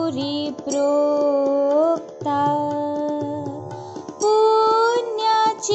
गौरी प्रोक्ता पुण्यचित्रोत्पला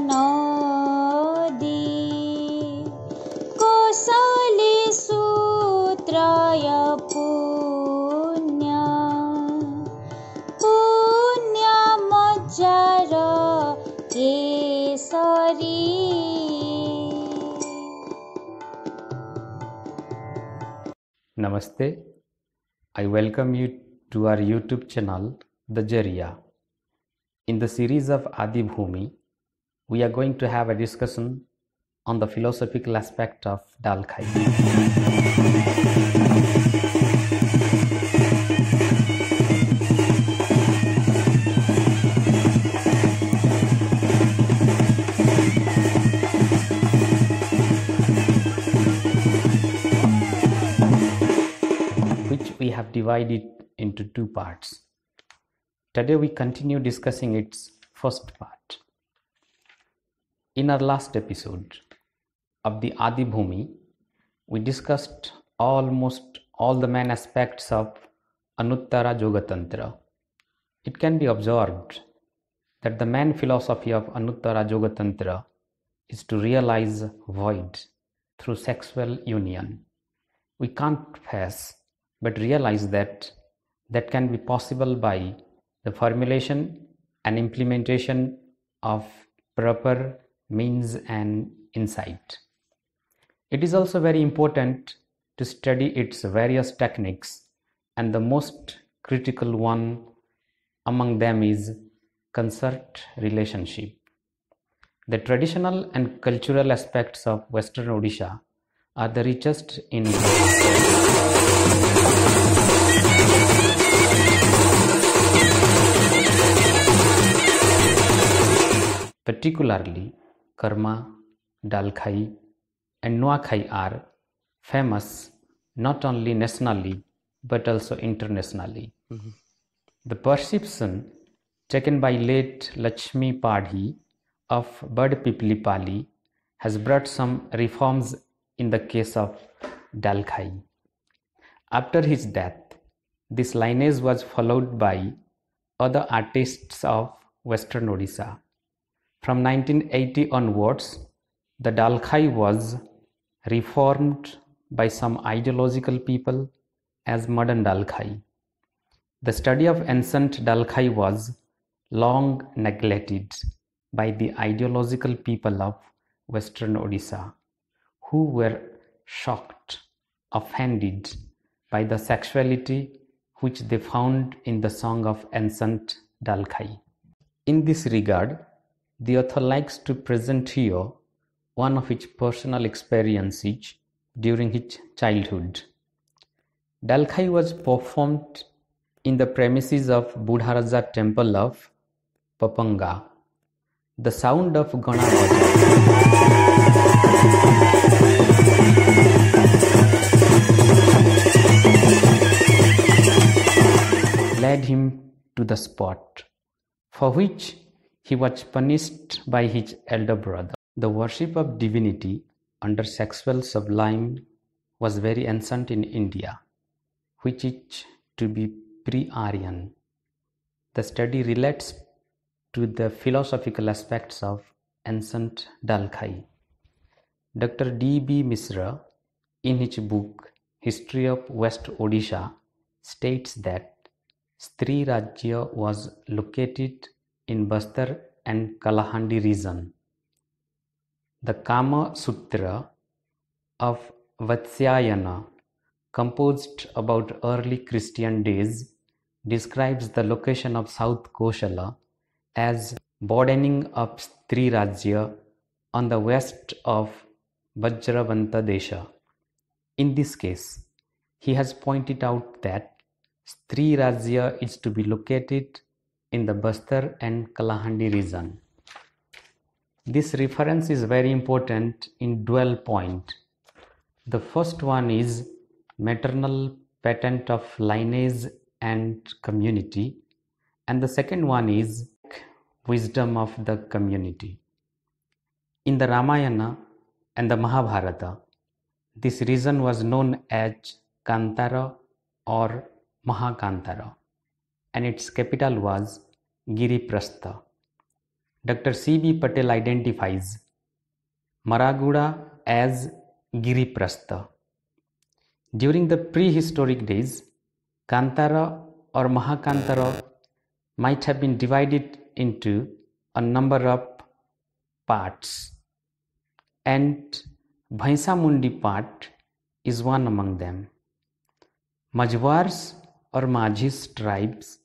नदी Kosli सूत्रय पुण्यमज्जार Kesari. Namaste. I welcome you to our YouTube channel, The Jariya. In the series of Adibhumi, we are going to have a discussion on the philosophical aspect of Dal Khai. Which we have divided into two parts. Today we continue discussing its first part. In our last episode of the Adibhumi, we discussed almost all the main aspects of Anuttara Yogatantra. It can be observed that the main philosophy of Anuttara Yogatantra is to realize void through sexual union. We can't face but realize that can be possible by the formulation and implementation of proper means and insight. It is also very important to study its various techniques, and the most critical one among them is consort relationship. The traditional and cultural aspects of Western Odisha are the richest in particularly Karma, Dal Khai and Nuakhai are famous not only nationally but also internationally. The perception taken by late Lakshmi Padhi of Bad Pipli Pali has brought some reforms in the case of Dal Khai. After his death, this lineage was followed by other artists of Western Odisha. From 1980 onwards, the Dal Khai was reformed by some ideological people as modern Dal Khai. The study of ancient Dal Khai was long neglected by the ideological people of Western Odisha, who were shocked, offended by the sexuality which they found in the song of ancient Dal Khai. In this regard, the author likes to present here one of his personal experiences during his childhood. Dal Khai was performed in the premises of Budharaja temple of Papanga. The sound of Ganadrusti led him to the spot, for which he was punished by his elder brother. The worship of divinity under sexual sublime was very ancient in India, which is to be pre-Aryan. The study relates to the philosophical aspects of ancient Dal Khai. Dr. D.B. Misra, in his book History of West Odisha, states that Stri Rajya was located in Bastar and Kalahandi region. The Kama Sutra of Vatsyayana, composed about early Christian days, describes the location of South Kosala as broadening of Stri Rajya on the west of Vajravanta Desha. In this case, he has pointed out that Stri Rajya is to be located in the Bastar and Kalahandi region. This reference is very important in dual point. The first one is maternal patent of lineage and community, and the second one is wisdom of the community. In the Ramayana and the Mahabharata, this region was known as Kantara or Mahakantara, and its capital was Giriprastha. Dr. C.B. Patel identifies Maraduda as Giriprastha. During the prehistoric days, Kantara or Mahakantara might have been divided into a number of parts, and Bhainsamundi part is one among them. Majwars or Majhis tribes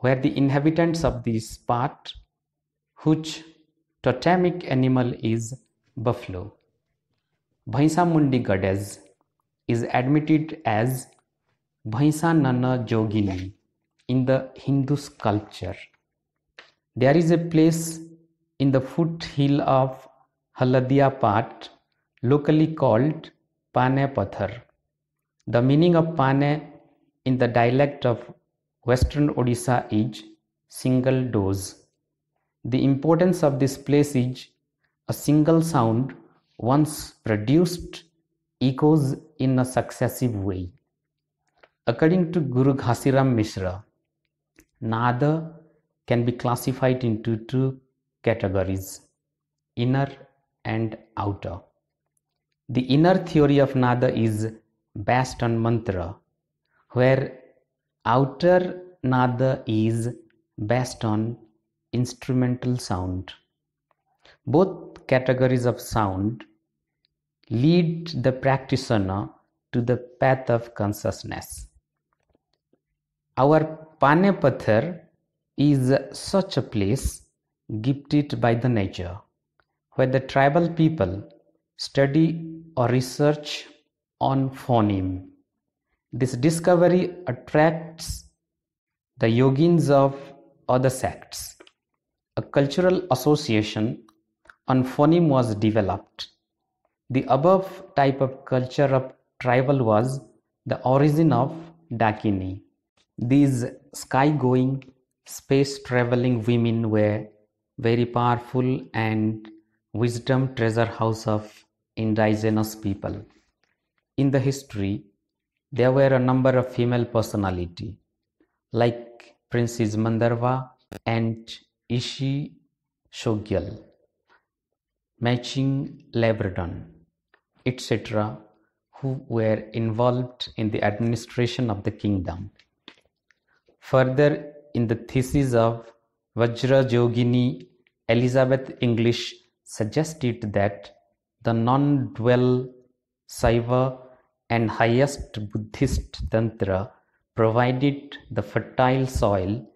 were the inhabitants of this part, whose totemic animal is buffalo. Bhainsamundi goddess is admitted as Bhainsanana Jogini in the Hindu sculpture. There is a place in the foothill of Haldia Pat, locally called Pane Pathar. The meaning of Pane in the dialect of Western Odisha is single dose. The importance of this place is a single sound, once produced, echoes in a successive way. According to Guru Ghasiram Mishra, Nada can be classified into two categories, inner and outer. The inner theory of Nada is based on mantra, where outer Nada is based on instrumental sound. Both categories of sound lead the practitioner to the path of consciousness. Our Pane Pathar is such a place gifted by the nature, where the tribal people study or research on phoneme. This discovery attracts the yogins of other sects. A cultural association on phoneme was developed. The above type of culture of tribal was the origin of Dakini. These sky-going, space-traveling women were very powerful and wisdom treasure house of indigenous people. In the history, there were a number of female personalities like Princess Mandarva and Ishi Shogyal, Matching Labradon, etc., who were involved in the administration of the kingdom. Further, in the thesis of Vajra Yogini, Elizabeth English suggested that the non-dual Saiva and highest Buddhist Tantra provided the fertile soil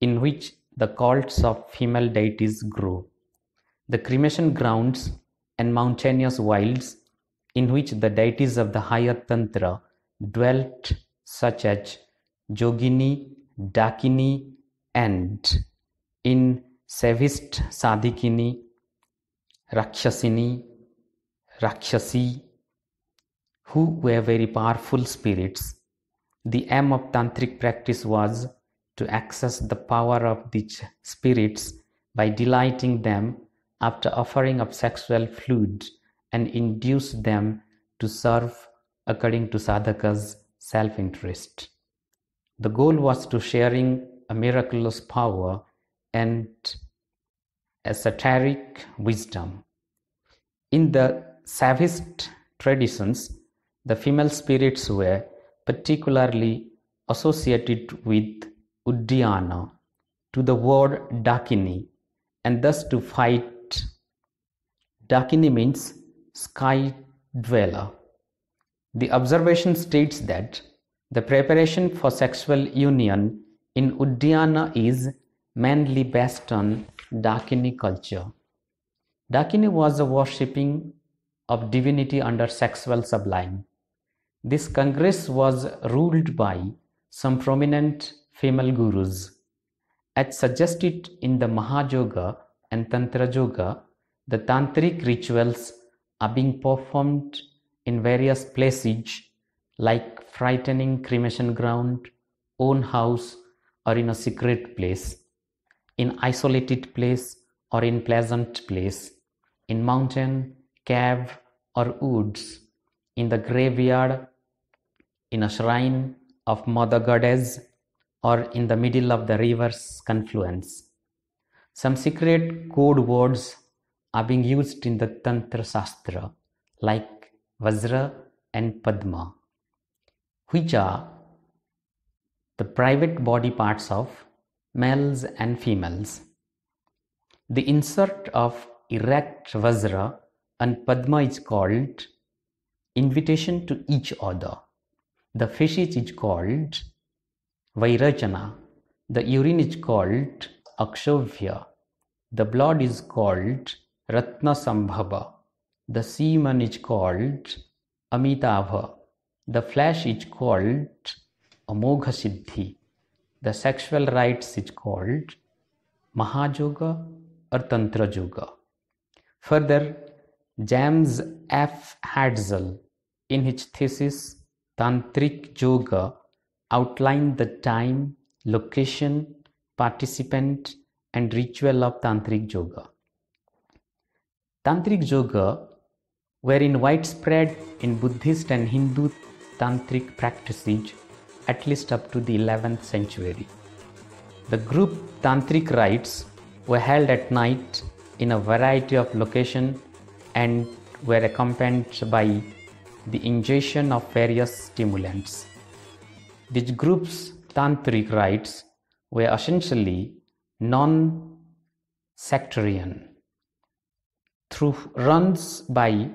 in which the cults of female deities grew, the cremation grounds and mountainous wilds in which the deities of the higher Tantra dwelt, such as Yogini, Dakini, and in Savist Sadhikini, Rakshasini, Rakshasi, who were very powerful spirits. The aim of tantric practice was to access the power of these spirits by delighting them after offering up sexual fluid and induce them to serve according to sadhaka's self-interest. The goal was to sharing a miraculous power and esoteric wisdom. In the Savist traditions, the female spirits were particularly associated with Uddiyana, to the word Dakini, and thus to fight. Dakini means sky dweller. The observation states that the preparation for sexual union in Uddiyana is mainly based on Dakini culture. Dakini was a worshipping of divinity under sexual sublime. This congress was ruled by some prominent female gurus. As suggested in the Mahayoga and Tantra Yoga, the tantric rituals are being performed in various places like frightening cremation ground, own house, or in a secret place, in isolated place or in pleasant place, in mountain, cave, or woods, in the graveyard, in a shrine, of Mother Goddess or in the middle of the river's confluence. Some secret code words are being used in the Tantra Shastra like Vajra and Padma, which are the private body parts of males and females. The insert of erect Vajra and Padma is called invitation to each other. The fishes is called Vairachana. The urine is called Akshavya. The blood is called Ratna Sambhava. The semen is called Amitabha. The flesh is called Amogha Siddhi. The sexual rites is called Mahayoga or Tantra Yoga. Further, James F. Hatzel, in his thesis Tantric Yoga, outlined the time, location, participant, and ritual of Tantric Yoga. Tantric Yoga were in widespread in Buddhist and Hindu Tantric practices at least up to the 11th century. The group Tantric rites were held at night in a variety of locations and were accompanied by the ingestion of various stimulants. These groups' Tantric rites were essentially non-sectarian, through runs by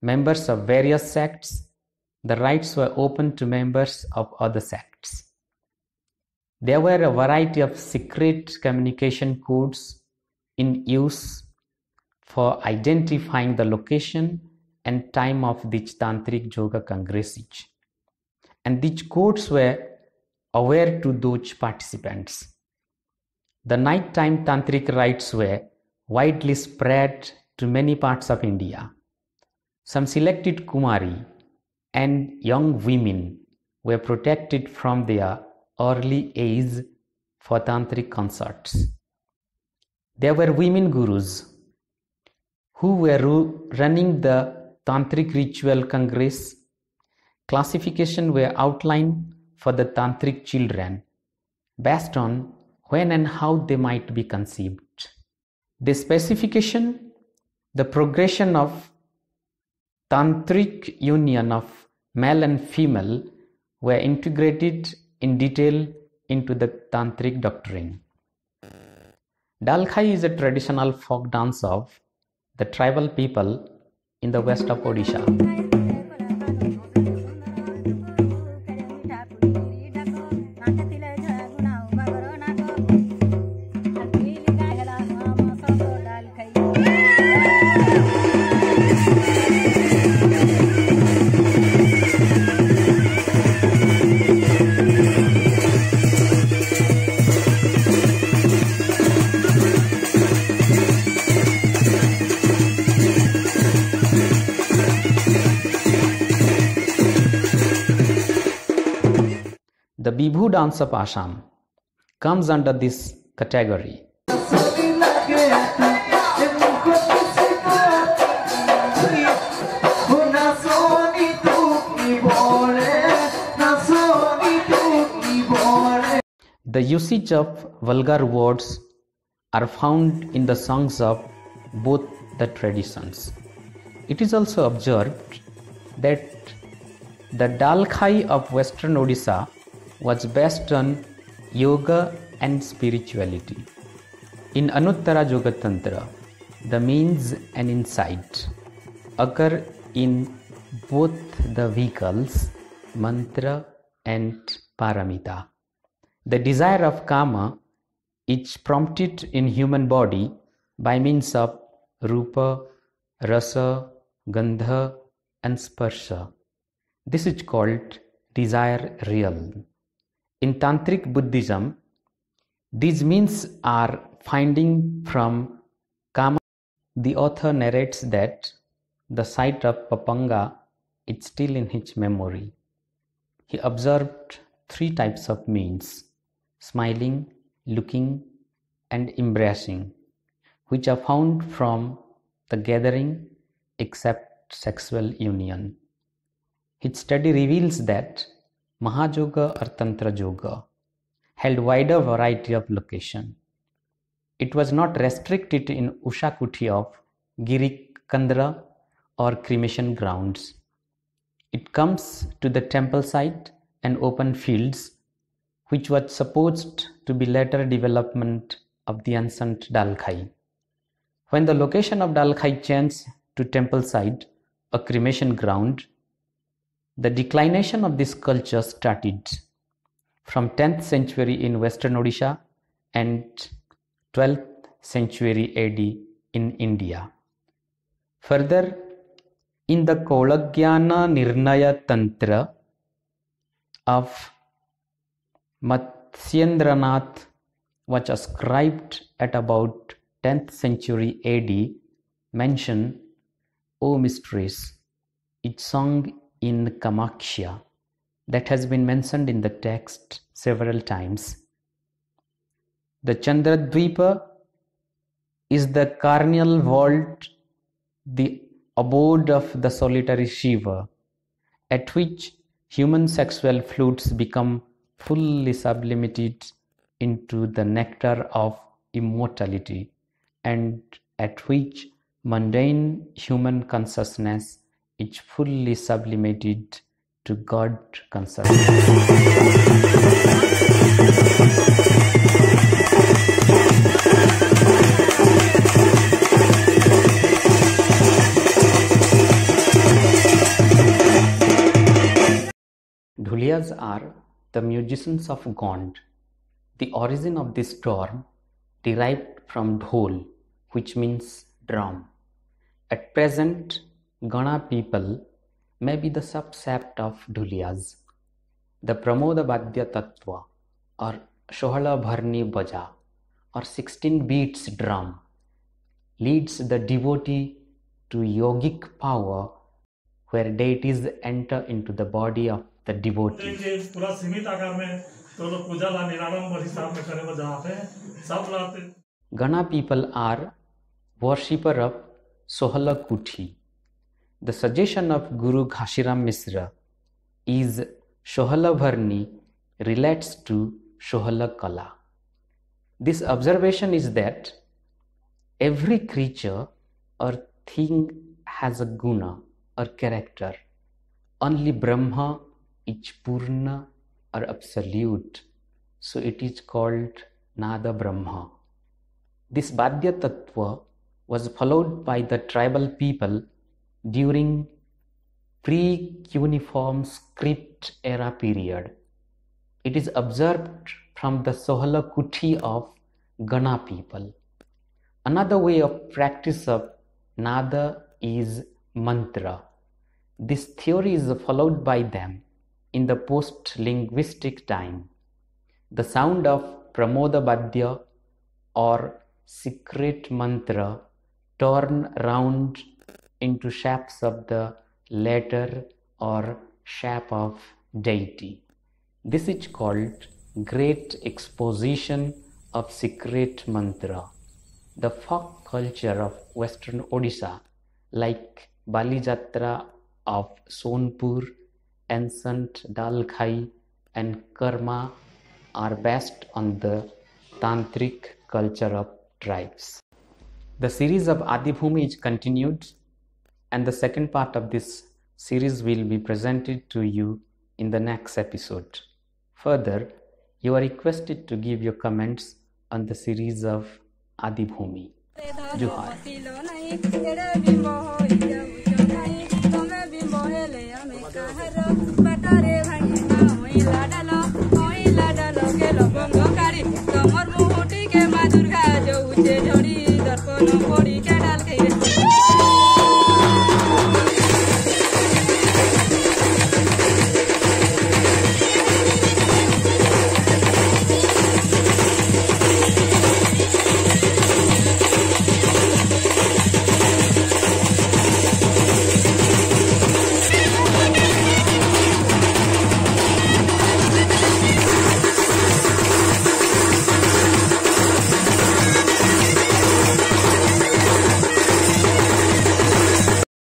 members of various sects. The rites were open to members of other sects. There were a variety of secret communication codes in use for identifying the location and time of these Tantric Yoga congresses. And these codes were aware to those participants. The nighttime Tantric rites were widely spread to many parts of India. Some selected Kumari and young women were protected from their early age for Tantric concerts. There were women gurus who were running the Tantric ritual congress. Classification were outlined for the Tantric children based on when and how they might be conceived. The specification, the progression of Tantric union of male and female were integrated in detail into the Tantric doctrine. Dalkhai is a traditional folk dance of the tribal people in the west of Odisha. The Bibhu dance of Assam comes under this category. The usage of vulgar words are found in the songs of both the traditions. It is also observed that the Dalkhai of Western Odisha was based on yoga and spirituality. In Anuttara Yoga Tantra, the means and insight occur in both the vehicles, mantra and paramita. The desire of kama is prompted in human body by means of rupa, rasa, gandha and sparsha. This is called desire real. In Tantric Buddhism, these means are finding from kama. The author narrates that the sight of Papanga is still in his memory. He observed 3 types of means: smiling, looking, and embracing, which are found from the gathering except sexual union. His study reveals that Mahajoga or Tantra Yoga, held wider variety of location. It was not restricted in Ushakuti of Giri Kandra or cremation grounds. It comes to the temple site and open fields, which was supposed to be later development of the ancient Dalkhai. When the location of Dalkhai changed to temple site, a cremation ground, the declination of this culture started from 10th century in Western Odisha and 12th century AD in India. Further, in the Kaulagyana Nirnaya Tantra of Matsyendranath, was ascribed at about 10th century AD, mention, O mistress, is sung in Kamakhya, that has been mentioned in the text several times. The Chandradvipa is the carnal vault, the abode of the solitary Shiva, at which human sexual fluids become fully sublimated into the nectar of immortality, and at which mundane human consciousness is fully sublimated to God consciousness. Dhuliyas are the musicians of Gond. The origin of this term derived from dhol, which means drum. At present, Gana people may be the subset of Dhuliyas. The Pramoda Badya Tattva or Shohala Bharni Baja or 16 beats drum leads the devotee to yogic power, where deities enter into the body of the devotee. Gana people are worshipper of Sohala Kuti. The suggestion of Guru Ghashiram Misra is Shohala Bharni relates to Shohala Kala. This observation is that every creature or thing has a guna or character. Only Brahma is Purna or absolute, so it is called Nada Brahma. This Badya Tattva was followed by the tribal people during pre-cuneiform script era period. It is observed from the Sohala Kuti of Gana people. Another way of practice of Nada is mantra. This theory is followed by them in the post-linguistic time. The sound of Pramoda Badya or secret mantra turn round into shapes of the letter or shape of deity. This is called great exposition of secret mantra. The folk culture of Western Odisha, like Bali Jatra of Sonpur, ancient Dalkhai and Karma, are based on the tantric culture of tribes. The series of Adibhumi is continued, and the second part of this series will be presented to you in the next episode. Further, you are requested to give your comments on the series of Adibhumi. Johar.